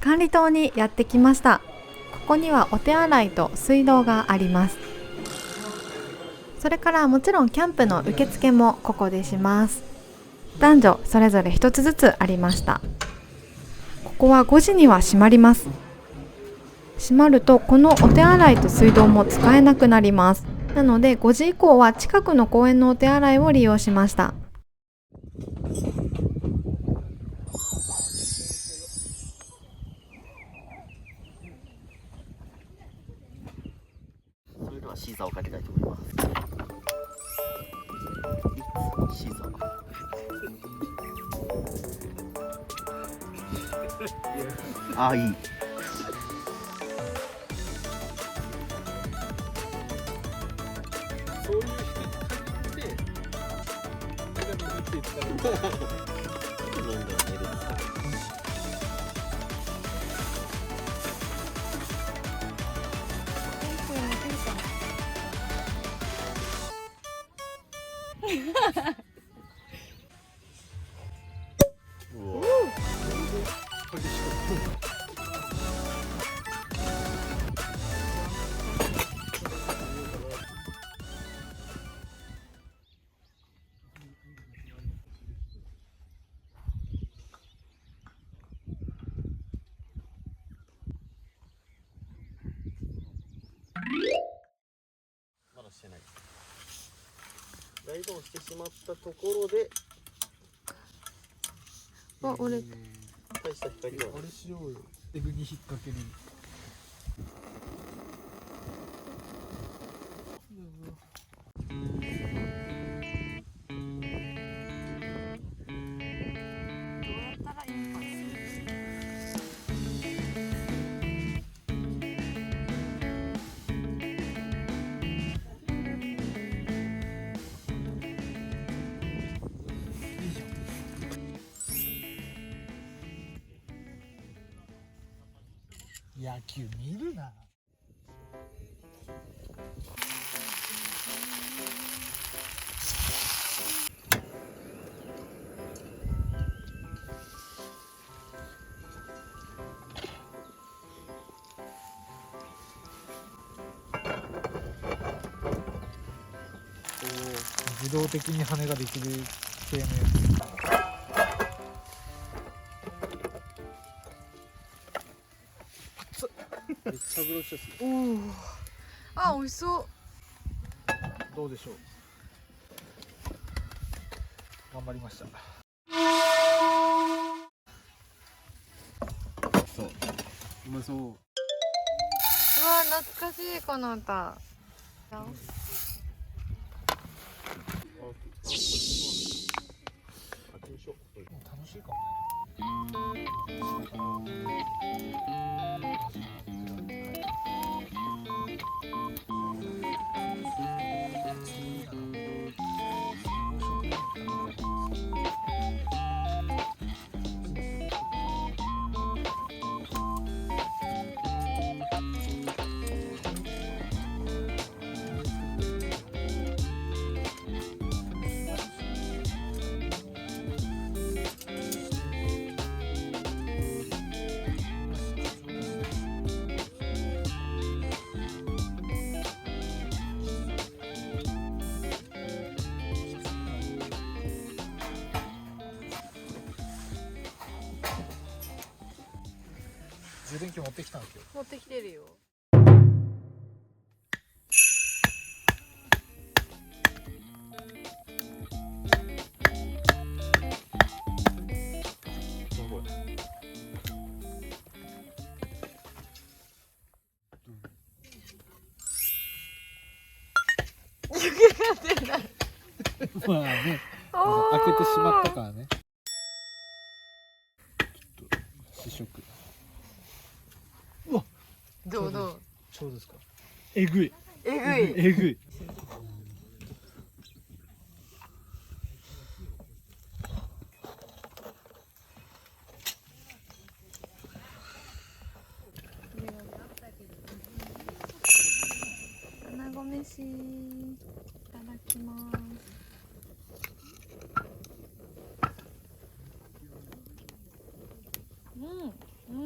管理棟にやってきました。ここにはお手洗いと水道があります。それからもちろんキャンプの受付もここでします。男女それぞれ一つずつありました。ここは5時には閉まります。閉まるとこのお手洗いと水道も使えなくなります。なので5時以降は近くの公園のお手洗いを利用しました。それではシーザーをかけたいと思います。シーザー。あ、いい。そういう人に限って手紙にしていったら飲んでは寝るですか。うわ。まだしてない。ライドをしてしまったところで、あ、俺大した光はあれしようよ。エグに引っ掛ける。野球見るな。自動的に羽ができる系のやつ。めっちゃブロシです。おお、あ、美味しそう。どうでしょう。頑張りました。そう。うまそう。うわ、懐かしいこの歌。楽しいかもね。充電器持ってきたんですよ。持ってきてるよ。まあね、開けてしまったからね。ちょっと試食。うわ、どうどう。ちょうどですか。えぐい。えぐい。えぐい。穴子飯いただきます。うんうん。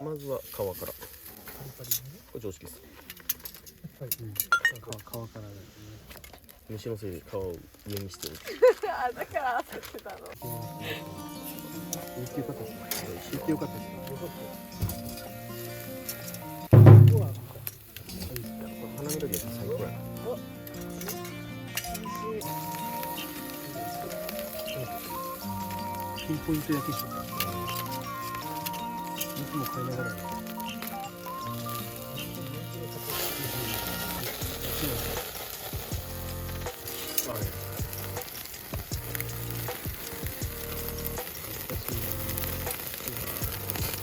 まずは皮から。これ常識です。はい、皮からだよね。虫のせいで皮を上にしてる。あ、だから焦ってたの。引いてよかったですね。引いてよかったですね。花緑やつ最高やな。ピンポイント焼きしようか。いつも買いながらね。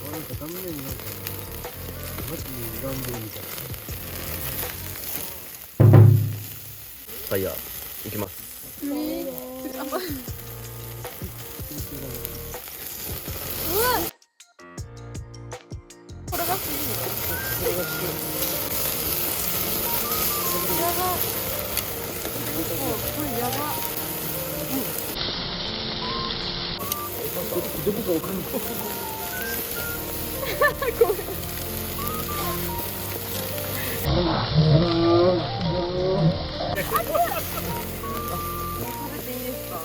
なんか断面なんかマジに歪んでるみたいな。ファイヤーいきます。これがすぎる。やば。これやば。どこかわかんない。ごめん。食べていいですか。い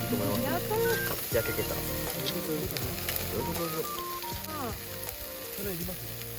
いと思います。やったー。焼けてた。それいります。